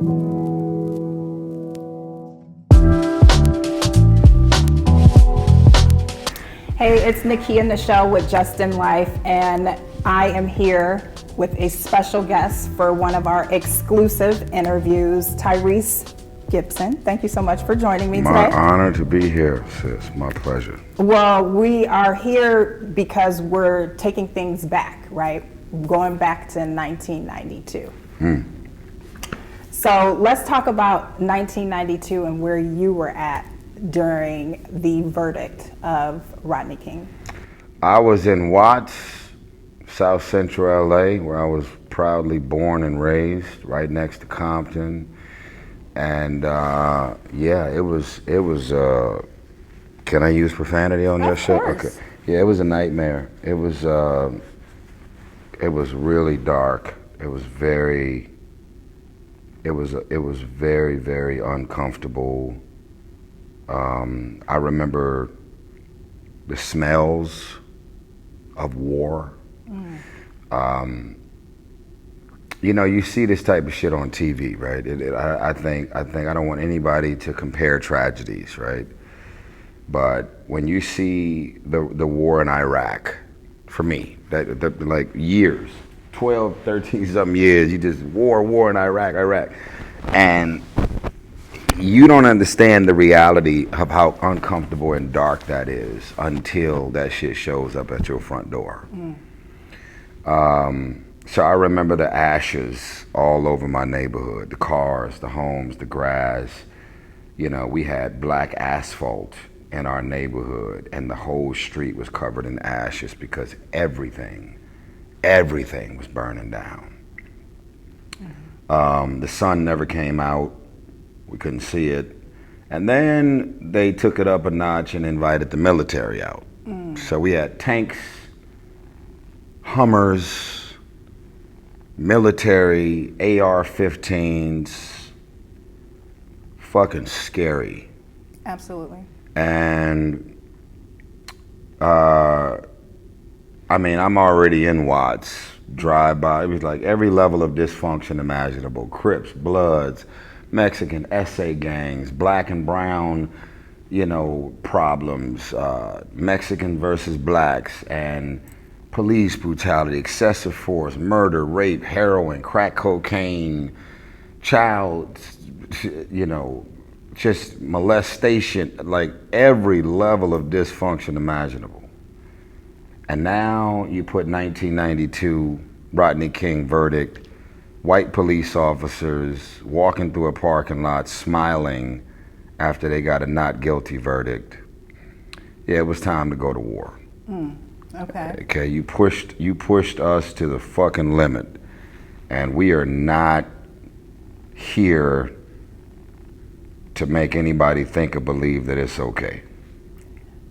Hey, it's Nikki in the show with Justin Life, and I am here with a special guest for one of our exclusive interviews, Tyrese Gibson. Thank you so much for joining me today. My honor to be here, sis. My pleasure. Well, we are here because we're taking things back, right? Going back to 1992. So let's talk about 1992 and where you were at during the verdict of Rodney King. I was in Watts, South Central LA, where I was proudly born and raised, right next to Compton. And it was. Can I use profanity on your show? Course. Okay. Yeah, it was a nightmare. It was really dark. It was very, very uncomfortable. I remember the smells of war. You see this type of shit on TV, right? I think I don't want anybody to compare tragedies, right? But when you see the war in Iraq, for me, that like years, 12, 13 something years, you just war in Iraq, and you don't understand the reality of how uncomfortable and dark that is until that shit shows up at your front door. So I remember the ashes all over my neighborhood, the cars, the homes, the grass. We had black asphalt in our neighborhood, and the whole street was covered in ashes because everything was burning down. The sun never came out. We couldn't see it. And then they took it up a notch and invited the military out. So we had tanks, Hummers, military, AR-15s, fucking scary. Absolutely. And I'm already in Watts, drive by. It was like every level of dysfunction imaginable. Crips, Bloods, Mexican SA gangs, black and brown, problems, Mexican versus blacks, and police brutality, excessive force, murder, rape, heroin, crack cocaine, child, just molestation, like every level of dysfunction imaginable. And now you put 1992 Rodney King verdict, white police officers walking through a parking lot smiling after they got a not guilty verdict. Yeah, it was time to go to war. Okay, you pushed us to the fucking limit, and we are not here to make anybody think or believe that it's okay.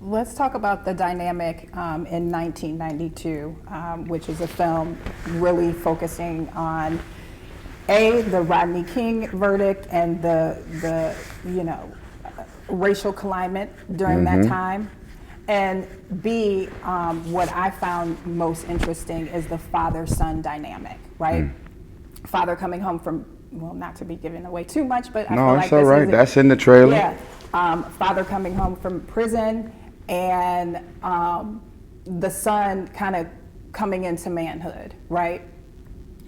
let's talk about the dynamic in 1992, which is a film really focusing on the Rodney King verdict and the racial climate during that time, and B, what I found most interesting is the father-son dynamic, right? Father coming home from, well, not to be giving away too much, but I feel like it's all right. That's in the trailer. Yeah, father coming home from prison, and the son kind of coming into manhood, right?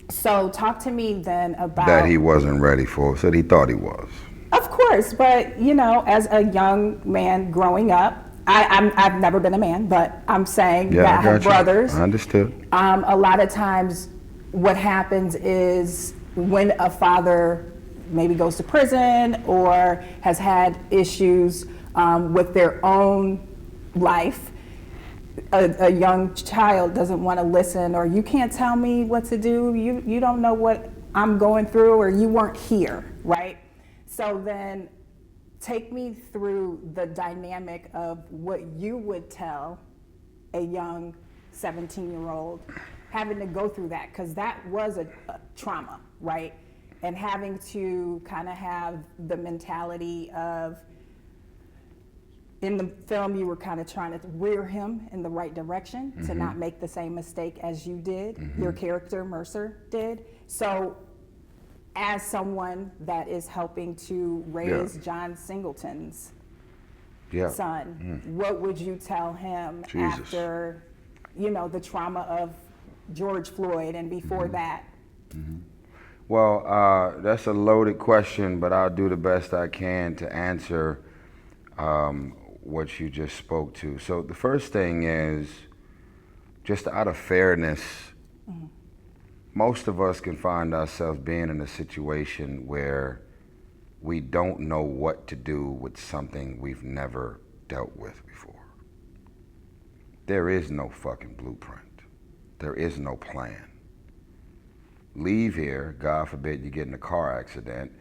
So talk to me then about that he wasn't ready for, said he thought he was. Of course, but as a young man growing up, I've never been a man, but I'm saying that I have brothers. I understood. A lot of times what happens is when a father maybe goes to prison or has had issues with their own life, a young child doesn't want to listen, or you can't tell me what to do, you don't know what I'm going through, or you weren't here, right? So then take me through the dynamic of what you would tell a young 17-year-old having to go through that, because that was a trauma, right? And having to kind of have the mentality of, in the film, you were kind of trying to rear him in the right direction to not make the same mistake as you did, your character, Mercer, did. So as someone that is helping to raise John Singleton's son, what would you tell him after, the trauma of George Floyd and before that? Well, that's a loaded question, but I'll do the best I can to answer what you just spoke to. So the first thing is, just out of fairness, most of us can find ourselves being in a situation where we don't know what to do with something we've never dealt with before. There is no fucking blueprint. There is no plan. Leave here, God forbid you get in a car accident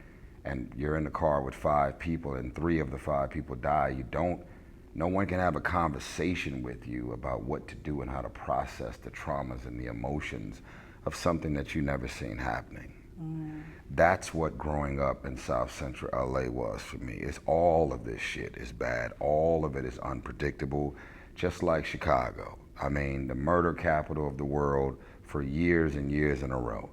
and you're in the car with 5 people and 3 of the 5 people die. No one can have a conversation with you about what to do and how to process the traumas and the emotions of something that you never seen happening. That's what growing up in South Central LA was for me. It's all of this shit is bad. All of it is unpredictable, just like Chicago. I mean, the murder capital of the world for years and years in a row.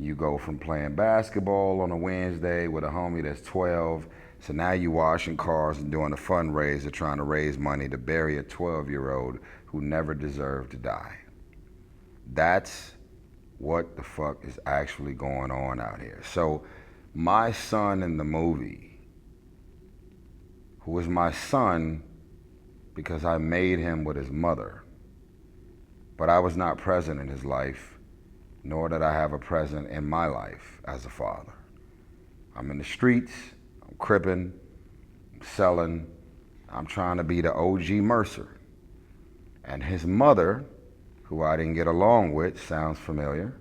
You go from playing basketball on a Wednesday with a homie that's 12, so now you washing cars and doing a fundraiser trying to raise money to bury a 12-year-old who never deserved to die. That's what the fuck is actually going on out here. So my son in the movie, who was my son because I made him with his mother, but I was not present in his life, nor did I have a present in my life as a father. I'm in the streets, I'm cripping, I'm selling, I'm trying to be the OG Mercer. And his mother, who I didn't get along with, sounds familiar,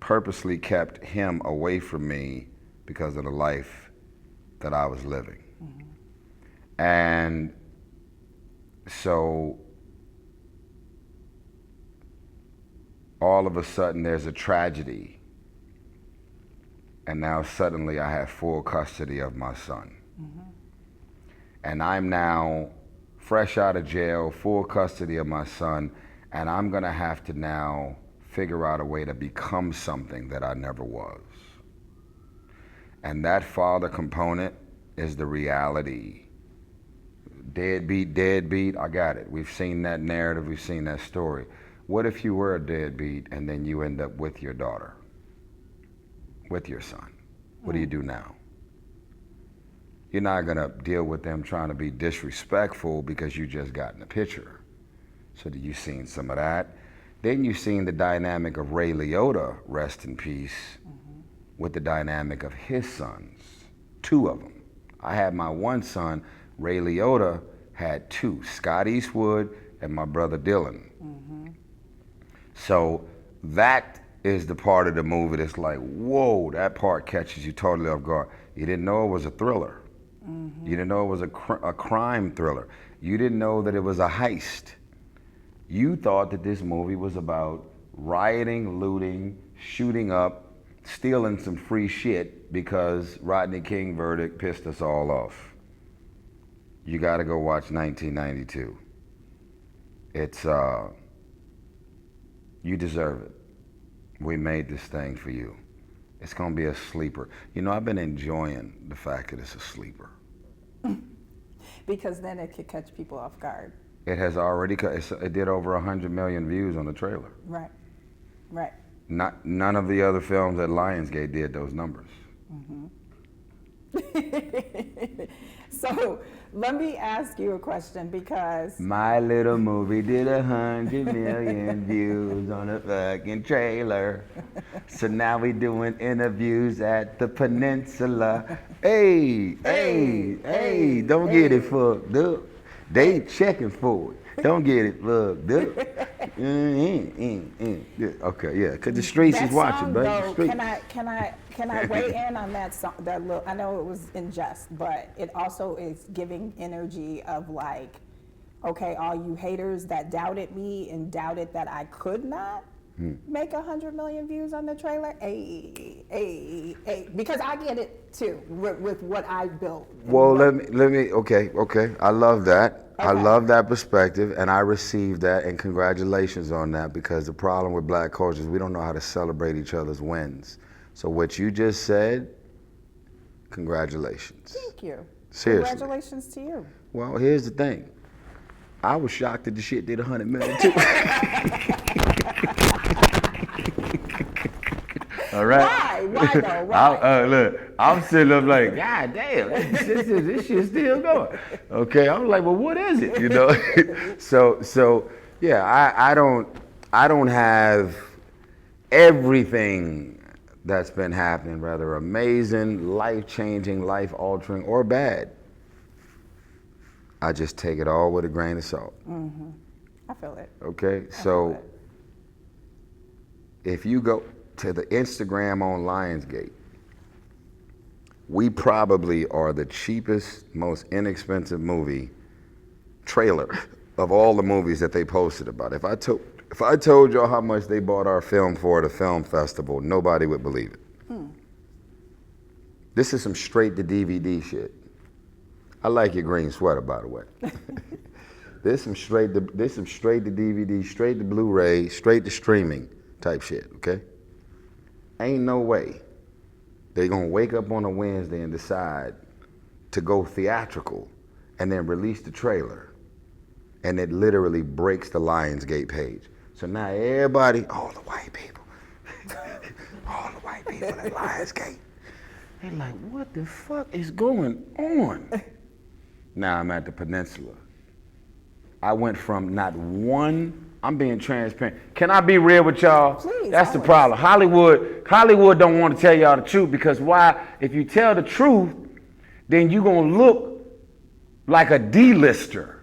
purposely kept him away from me because of the life that I was living. And so all of a sudden there's a tragedy, and now suddenly I have full custody of my son. And I'm now fresh out of jail, full custody of my son, and I'm gonna have to now figure out a way to become something that I never was. And that father component is the reality. Deadbeat, I got it. We've seen that narrative, we've seen that story. What if you were a deadbeat and then you end up with your daughter, with your son? What do you do now? You're not gonna deal with them trying to be disrespectful because you just got in the picture. So you seen some of that. Then you seen the dynamic of Ray Liotta, rest in peace, with the dynamic of his sons, 2 of them. I had my one son, Ray Liotta had 2, Scott Eastwood and my brother Dylan. So that is the part of the movie that's like, whoa, that part catches you totally off guard. You didn't know it was a thriller. You didn't know it was a crime thriller. You didn't know that it was a heist. You thought that this movie was about rioting, looting, shooting up, stealing some free shit because Rodney King verdict pissed us all off. You gotta go watch 1992. It's, you deserve it. We made this thing for you. It's gonna be a sleeper. You know, I've been enjoying the fact that it's a sleeper. Because then it could catch people off guard. It has already, it did over 100 million views on the trailer. Right. None of the other films at Lionsgate did those numbers. So let me ask you a question, because my little movie did 100 million views on a fucking trailer. So now we doing interviews at the Peninsula. Hey, don't get it fucked up. They checking for it. Don't get it fucked up. Okay, yeah, because the streets that is watching, song, baby. though, can I weigh in on that song? That little, I know it was in jest, but it also is giving energy of like, okay, all you haters that doubted me and doubted that I could not make 100 million views on the trailer. Hey. me, because I get it too with what I built. Well, let me. Okay. I love that. I Okay. love that perspective, and I received that, and congratulations on that, because the problem with black culture is we don't know how to celebrate each other's wins. So what you just said, congratulations. Thank you. Seriously. Congratulations to you. Well, here's the thing. I was shocked that the shit did 100 million too. All right. Why though? Why? Look, I'm sitting up like, God damn, this shit's still going. Okay, I'm like, well, what is it? You know. so yeah, I don't have everything that's been happening, rather amazing, life-changing, life-altering, or bad. I just take it all with a grain of salt. Mm-hmm. I feel it. Okay, so if you go to the Instagram on Lionsgate, we probably are the cheapest, most inexpensive movie trailer of all the movies that they posted about. If I told y'all how much they bought our film for at a film festival, nobody would believe it. This is some straight to DVD shit. I like your green sweater, by the way. This some straight to DVD, straight to Blu-ray, straight to streaming type shit. Okay. Ain't no way they're gonna wake up on a Wednesday and decide to go theatrical and then release the trailer, and it literally breaks the Lionsgate page. So now everybody, all the white people at Lionsgate, they're like, what the fuck is going on? Now I'm at the Peninsula. I went from not one. I'm being transparent. Can I be real with y'all? Please. That's the Always. problem. Hollywood don't want to tell y'all the truth, because why? If you tell the truth, then you gonna look like a D-lister.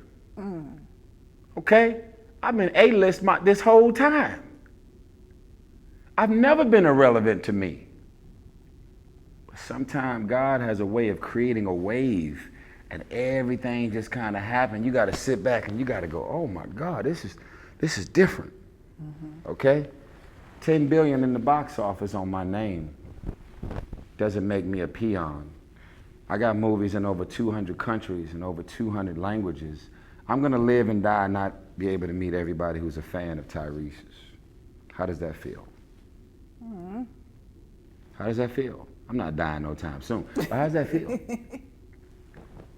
Okay? I've been A-list this whole time. I've never been irrelevant to me. But sometimes God has a way of creating a wave, and everything just kind of happened. You got to sit back and you got to go, oh my God, this is different. Okay? 10 billion in the box office on my name doesn't make me a peon. I got movies in over 200 countries and over 200 languages. I'm gonna live and die and not be able to meet everybody who's a fan of Tyrese's. How does that feel? How does that feel? I'm not dying no time soon. But how does that feel?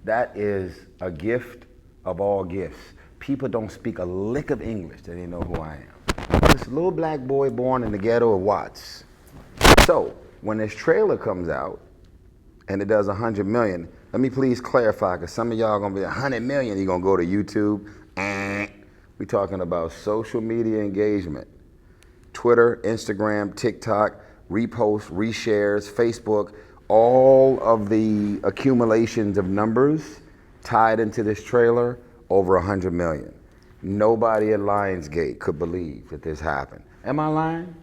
That is a gift of all gifts. People don't speak a lick of English that they know who I am. I'm this little black boy born in the ghetto of Watts. So when this trailer comes out and it does 100 million, let me please clarify, because some of y'all are gonna be 100 million, you're gonna go to YouTube. We're talking about social media engagement. Twitter, Instagram, TikTok, reposts, reshares, Facebook, all of the accumulations of numbers tied into this trailer, over 100 million. Nobody at Lionsgate could believe that this happened. Am I lying?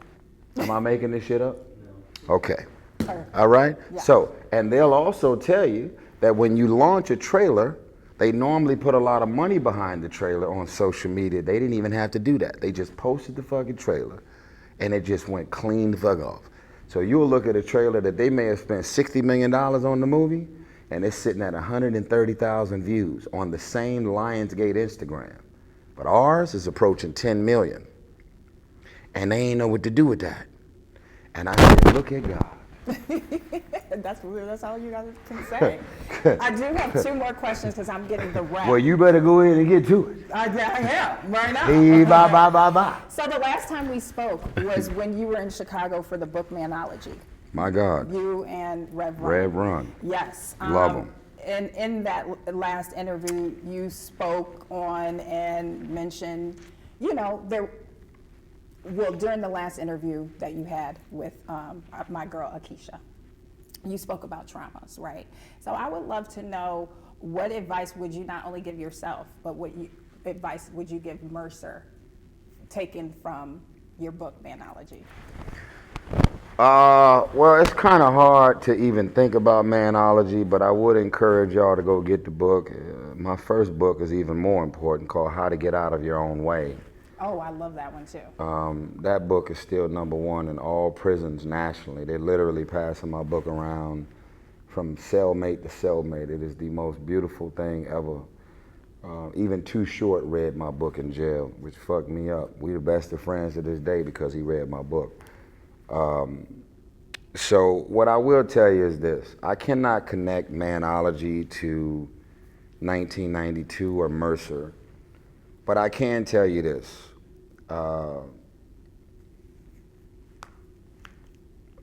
Am I making this shit up? No. Okay. All right? Yeah. So, and they'll also tell you that when you launch a trailer, they normally put a lot of money behind the trailer on social media. They didn't even have to do that. They just posted the fucking trailer, and it just went clean the fuck off. So you'll look at a trailer that they may have spent $60 million on the movie, and it's sitting at 130,000 views on the same Lionsgate Instagram. But ours is approaching 10 million. And they ain't know what to do with that. And I said, look at God. That's all you guys can say. I do have two more questions because I'm getting the wrap. Well, you better go ahead and get to it. I am, right now. Bye. So the last time we spoke was when you were in Chicago for the book Manology. My God. You and Rev Run. Rev Run. Yes. Love them. And in that last interview, you spoke on and mentioned, during the last interview that you had with my girl, Akeisha, you spoke about traumas, right? So I would love to know, what advice would you not only give yourself, but what advice would you give Mercer, taken from your book, Manology? Well, it's kind of hard to even think about Manology, but I would encourage y'all to go get the book. My first book is even more important, called How to Get Out of Your Own Way. Oh, I love that one too. That book is still #1 in all prisons nationally. They're literally passing my book around from cellmate to cellmate. It is the most beautiful thing ever. Even Too Short read my book in jail, which fucked me up. We the best of friends to this day because he read my book. So what I will tell you is this. I cannot connect Manology to 1992 or Mercer, but I can tell you this.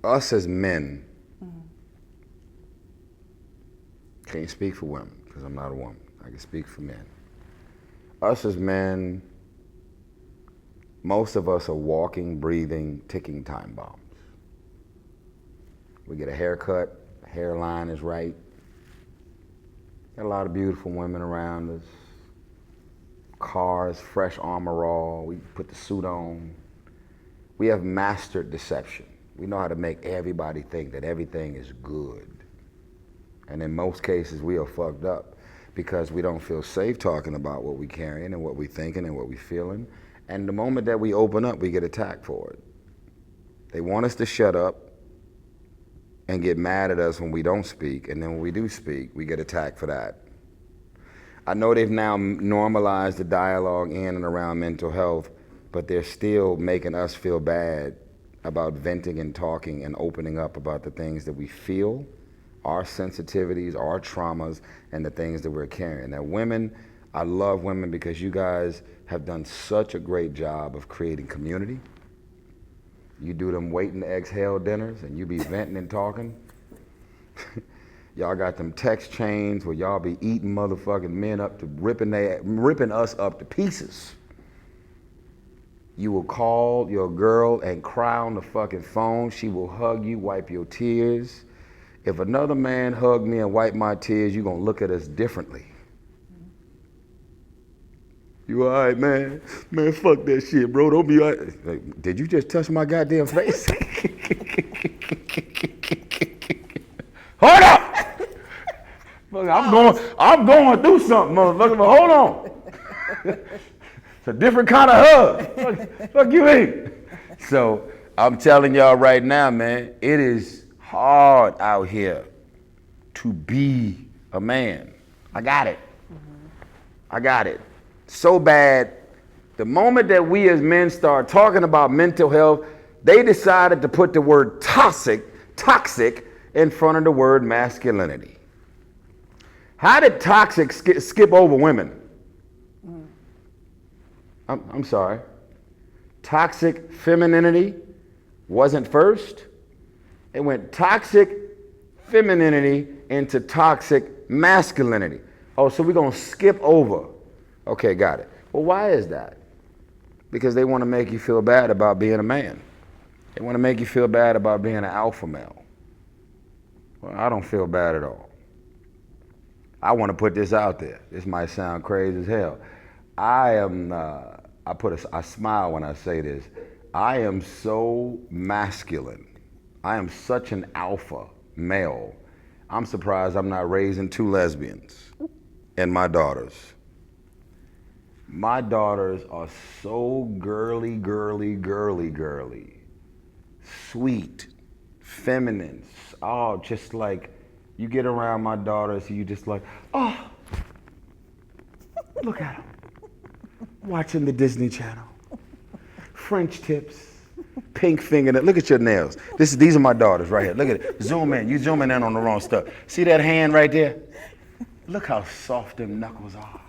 Us as men, can't speak for women because I'm not a woman. I can speak for men. Us as men, most of us are walking, breathing, ticking time bombs. We get a haircut, hairline is right. Got a lot of beautiful women around us. Cars, fresh armor all. We put the suit on. We have mastered deception. We know how to make everybody think that everything is good. And in most cases, we are fucked up because we don't feel safe talking about what we're carrying and what we're thinking and what we're feeling. And the moment that we open up, we get attacked for it. They want us to shut up and get mad at us when we don't speak, and then when we do speak, we get attacked for that. I know they've now normalized the dialogue in and around mental health, but they're still making us feel bad about venting and talking and opening up about the things that we feel, our sensitivities, our traumas, and the things that we're carrying. Now, women, I love women because you guys have done such a great job of creating community. You do them waiting to exhale dinners and you be venting and talking. Y'all got them text chains where y'all be eating motherfucking men up to ripping us up to pieces. You will call your girl and cry on the fucking phone. She will hug you, wipe your tears. If another man hugged me and wiped my tears, you're gonna look at us differently. You all right, man? Man, fuck that shit, bro. Don't be all right. Like, did you just touch my goddamn face? Hold up! I'm going through something, motherfucker, but hold on. It's a different kind of hug. Fuck you mean? So I'm telling y'all right now, man, it is hard out here to be a man. I got it. I got it. So bad, the moment that we as men start talking about mental health, they decided to put the word toxic in front of the word masculinity. How did toxic skip over women? I'm sorry. Toxic femininity wasn't first. It went toxic femininity into toxic masculinity. Oh, so we're going to skip over. Okay, got it. Well, why is that? Because they want to make you feel bad about being a man. They want to make you feel bad about being an alpha male. Well, I don't feel bad at all. I want to put this out there. This might sound crazy as hell. I smile when I say this. I am so masculine. I am such an alpha male. I'm surprised I'm not raising 2 lesbians and my daughters. My daughters are so girly, sweet, feminine. Oh, just like, you get around my daughters, you just like, oh, look at them. Watching the Disney Channel. French tips, pink fingernails. Look at your nails. These are my daughters right here. Look at it. Zoom in. You zooming in on the wrong stuff. See that hand right there? Look how soft them knuckles are.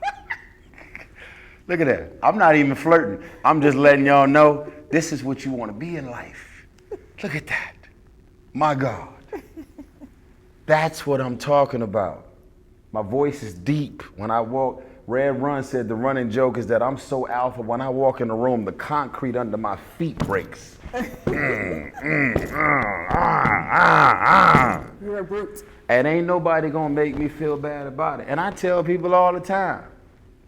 Look at that. I'm not even flirting. I'm just letting y'all know this is what you want to be in life. Look at that. My God. That's what I'm talking about. My voice is deep. When I walk, Red Run said the running joke is that I'm so alpha, when I walk in the room, the concrete under my feet breaks. You're a brute. And ain't nobody gonna make me feel bad about it. And I tell people all the time,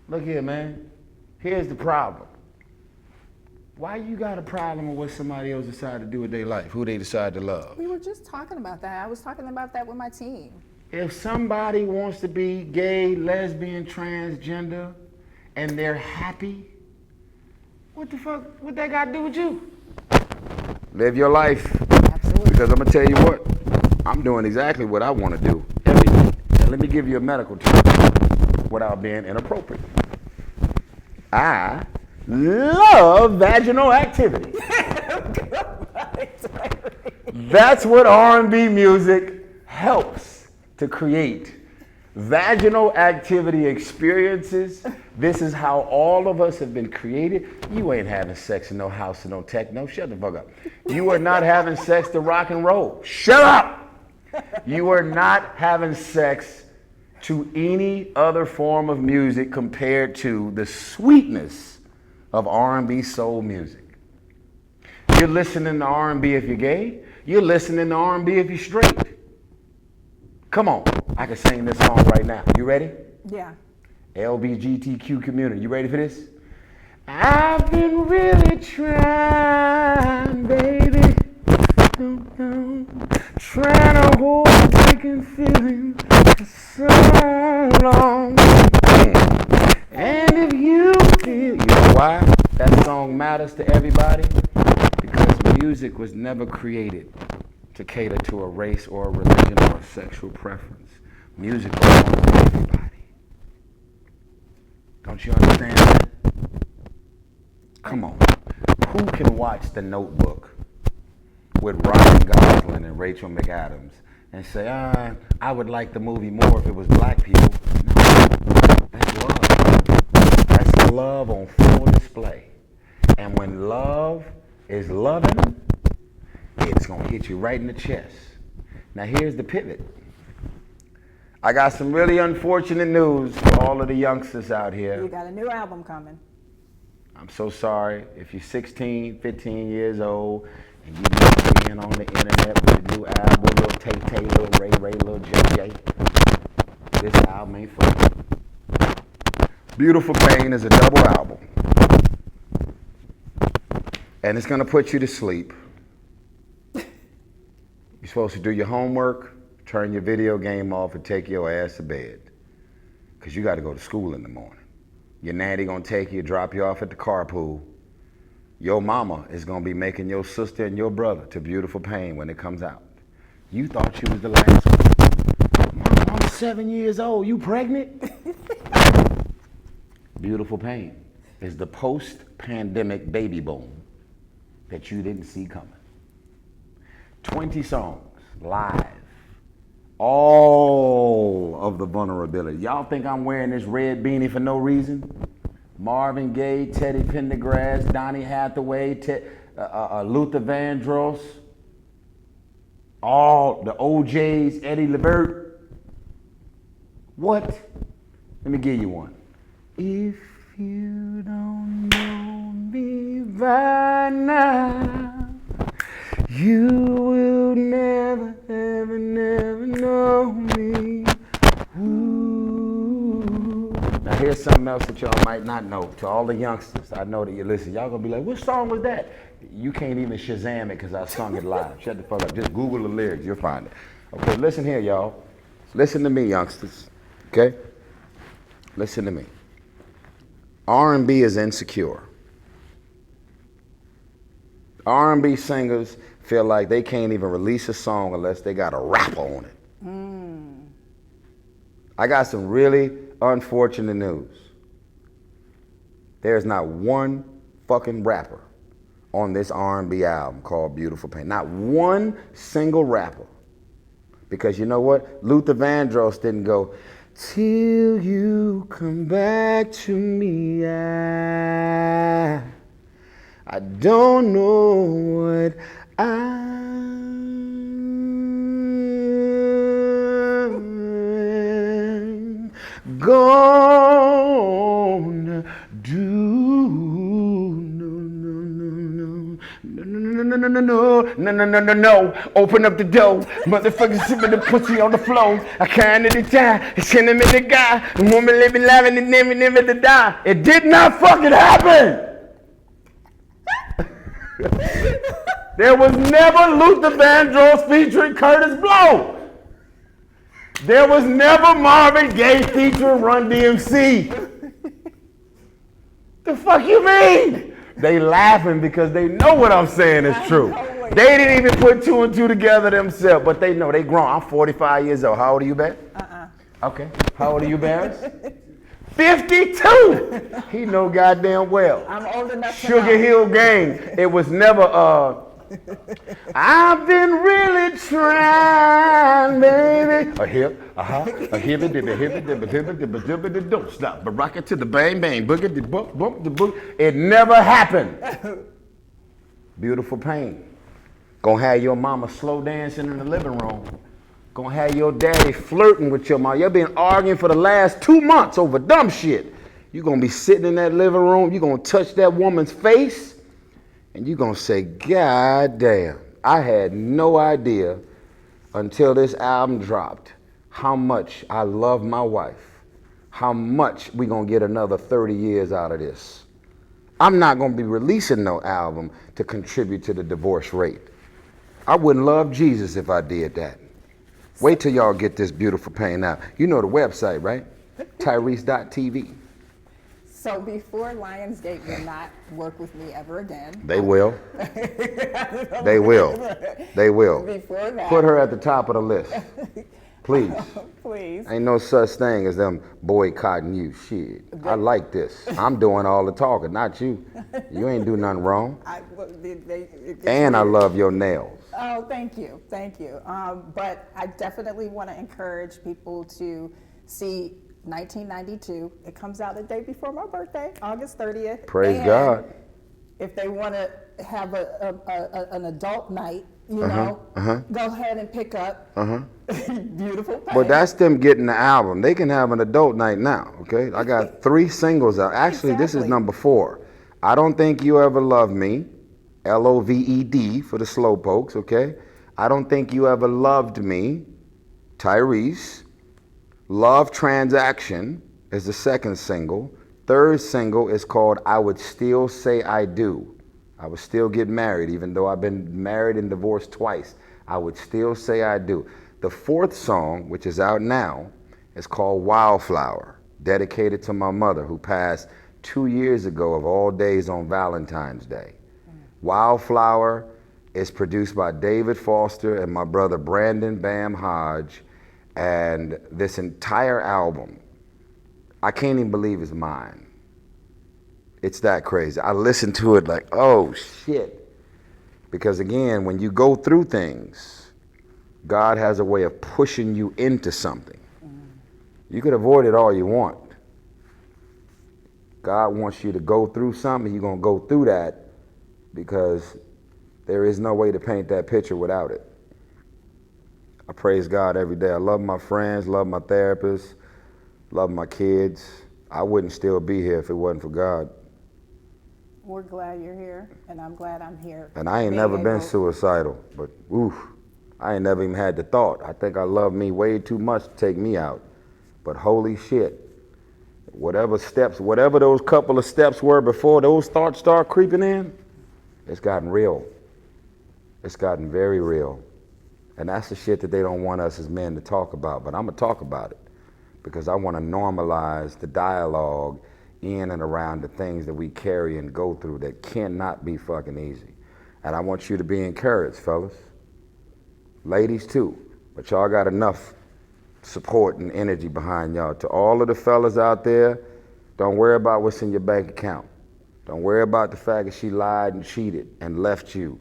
look here, man. Here's the problem. Why you got a problem with what somebody else decided to do with their life, who they decide to love? We were just talking about that. I was talking about that with my team. If somebody wants to be gay, lesbian, transgender, and they're happy, What the fuck? What that got to do with you? Live your life. Absolutely. Because I'm going to tell you what, I'm doing exactly what I want to do every day. And let me give you a medical term without being inappropriate. I love vaginal activity. That's what R&B music helps to create. Vaginal activity experiences. This is how all of us have been created. You ain't having sex in no house and no techno. Shut the fuck up. You are not having sex to rock and roll. Shut up. You are not having sex to any other form of music compared to the sweetness of R&B soul music. You're listening to R&B if you're gay. You're listening to R&B if you're straight. Come on, I can sing this song right now. You ready? Yeah. LGBTQ community, you ready for this? I've been really trying, baby. Trying to hold a breaking feeling for so long. And if you feel, you know why that song matters to everybody? Because music was never created to cater to a race or a religion or a sexual preference. Music belongs to everybody. Don't you understand that? Come on. Who can watch The Notebook with Ryan Gosling and Rachel McAdams and say, I would like the movie more if it was black people? No, that's love. That's love on full display. And when love is loving, it's going to hit you right in the chest. Now here's the pivot. I got some really unfortunate news for all of the youngsters out here. You got a new album coming. I'm so sorry if you're 16, 15 years old and you've been being on the internet with a new album, little Tay-Tay, little Ray, little JJ. This album ain't for you. Beautiful Pain is a double album. And it's going to put you to sleep. You're supposed to do your homework, turn your video game off, and take your ass to bed. Because you got to go to school in the morning. Your nanny going to take you, drop you off at the carpool. Your mama is going to be making your sister and your brother to Beautiful Pain when it comes out. You thought you was the last one. Mom, I'm 7 years old. You pregnant? Beautiful Pain is the post-pandemic baby boom that you didn't see coming. 20 songs, live. All of the vulnerability. Y'all think I'm wearing this red beanie for no reason? Marvin Gaye, Teddy Pendergrass, Donny Hathaway, Luther Vandross, all the OJs, Eddie Levert. What? Let me give you one. If you don't know me by now, you will never, ever, never know me. Ooh. Now here's something else that y'all might not know. To all the youngsters, I know that you listen. Y'all gonna be like, what song was that? You can't even Shazam it because I sung it live. Shut the fuck up. Just Google the lyrics. You'll find it. Okay, listen here, y'all. Listen to me, youngsters. Okay? Listen to me. R&B is insecure. R&B singers feel like they can't even release a song unless they got a rapper on it. I got some really unfortunate news. There's not one fucking rapper on this R&B album called Beautiful Pain. Not one single rapper. Because you know what? Luther Vandross didn't go, till you come back to me, I don't know what I'm gonna do. No. Open up the door. Motherfuckers sipping the pussy on the floor. I can't at the time. It's sending me the guy. The woman living live and never to die. It did not fucking happen. There was never Luther Vandross featuring Curtis Blow. There was never Marvin Gaye featuring Run DMC. The fuck you mean? They laughing because they know what I'm saying is true. They didn't even put two and two together themselves, but they know they grown. I'm 45 years old. How old are you, Bear? Okay. How old are you, Bear? 52. He know goddamn well. I'm old enough to Sugar know. Hill Gang. It was never I've been really trying, baby. A hip, a hippie, dibba, don't stop. But rock it to the bang, bang, boogie, the bump, bump, the book. It never happened. Beautiful pain. Gonna have your mama slow dancing in the living room. Gonna have your daddy flirting with your mom. You've been arguing for the last 2 months over dumb shit. You're gonna be sitting in that living room. You're gonna touch that woman's face. And you're gonna say, God damn, I had no idea until this album dropped how much I love my wife, how much we gonna get another 30 years out of this. I'm not gonna be releasing no album to contribute to the divorce rate. I wouldn't love Jesus if I did that. Wait till y'all get this beautiful pain out. You know the website, right? Tyrese.tv. So before Lionsgate will not work with me ever again. They will. They will. They will. Before that. Put her at the top of the list. Please. Please. Ain't no such thing as them boycotting you. Shit. I like this. I'm doing all the talking, not you. You ain't do nothing wrong. And I love your nails. Oh, thank you. Thank you. But I definitely want to encourage people to see 1992. It comes out the day before my birthday, August 30th. Praise and God. If they want to have an adult night, you know, go ahead and pick up Beautiful Pain. But that's them getting the album. They can have an adult night now, okay? I got 3 singles out. Actually, This is number 4. I Don't Think You Ever Loved Me, Loved for the slowpokes, okay? I Don't Think You Ever Loved Me, Tyrese. Love Transaction is the 2nd single. 3rd single is called I Would Still Say I Do. I would still get married, even though I've been married and divorced twice. I would still say I do. The 4th song, which is out now, is called Wildflower, dedicated to my mother, who passed 2 years ago of all days on Valentine's Day. Wildflower is produced by David Foster and my brother Brandon Bam Hodge. And this entire album, I can't even believe it's mine. It's that crazy. I listened to it like, oh shit. Because again, when you go through things, God has a way of pushing you into something. You could avoid it all you want. God wants you to go through something, you're gonna go through that because there is no way to paint that picture without it. I praise God every day. I love my friends, love my therapists, love my kids. I wouldn't still be here if it wasn't for God. We're glad you're here, and I'm glad I'm here. And I ain't never been suicidal, but oof, I ain't never even had the thought. I think I love me way too much to take me out. But holy shit, whatever those couple of steps were before those thoughts start creeping in, it's gotten real. It's gotten very real. And that's the shit that they don't want us as men to talk about. But I'm going to talk about it because I want to normalize the dialogue in and around the things that we carry and go through that cannot be fucking easy. And I want you to be encouraged, fellas. Ladies too. But y'all got enough support and energy behind y'all. To all of the fellas out there, don't worry about what's in your bank account. Don't worry about the fact that she lied and cheated and left you.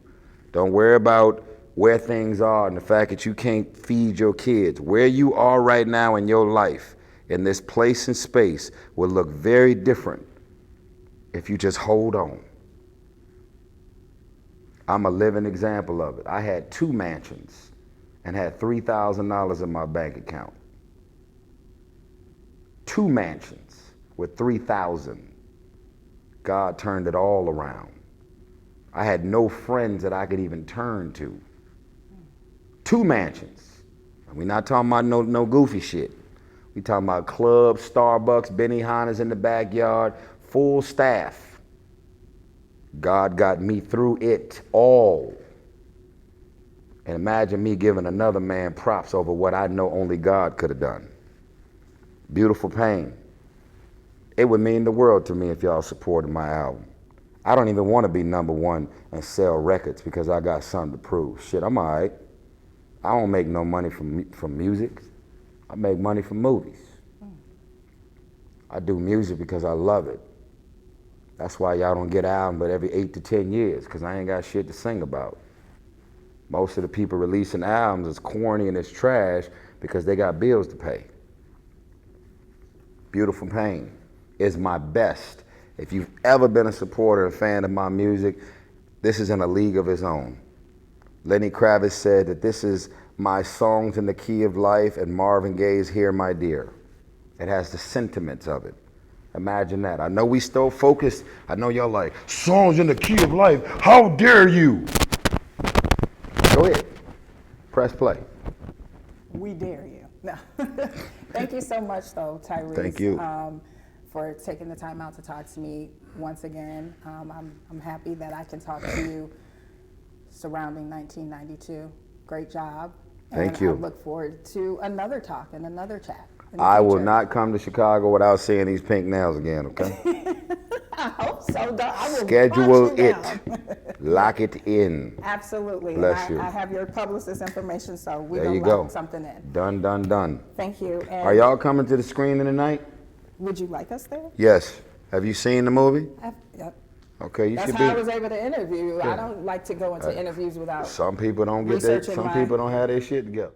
Don't worry about where things are and the fact that you can't feed your kids. Where you are right now in your life, in this place and space, will look very different if you just hold on. I'm a living example of it. I had 2 mansions and had $3,000 in my bank account. 2 mansions with $3,000. God turned it all around. I had no friends that I could even turn to. 2 mansions. We're not talking about no goofy shit. We talking about clubs, Starbucks, Benihana's in the backyard, full staff. God got me through it all. And imagine me giving another man props over what I know only God could have done. Beautiful Pain. It would mean the world to me if y'all supported my album. I don't even want to be number one and sell records because I got something to prove. Shit, I'm all right. I don't make no money from music. I make money from movies. I do music because I love it. That's why y'all don't get albums but every 8 to 10 years, because I ain't got shit to sing about. Most of the people releasing albums is corny and it's trash because they got bills to pay. Beautiful Pain is my best. If you've ever been a supporter and fan of my music, this is in a league of its own. Lenny Kravitz said that this is my songs in the key of life, and Marvin Gaye's Here My Dear. It has the sentiments of it. Imagine that. I know we still focused. I know y'all like, songs in the key of life, how dare you? Go ahead, press play. We dare you. No. Thank you so much, though, Tyrese. Thank you. For taking the time out to talk to me once again. I'm happy that I can talk to you surrounding 1992. Great job. Thank you. I look forward to another talk and another chat. I will not come to Chicago without seeing these pink nails again, okay? I hope so, though. I will Schedule mark you it. down. Lock it in. Absolutely. Bless you. I have your publicist information, so we're There going you to go. lock something in. Done, done, done. Thank you. And Are y'all coming to the screening tonight? would you like us there? Yes. Have you seen the movie? Yep. Okay, you That's should how be. I was able to interview you. I don't like to go into interviews without Some people don't get their, researching some my- people don't have their shit together.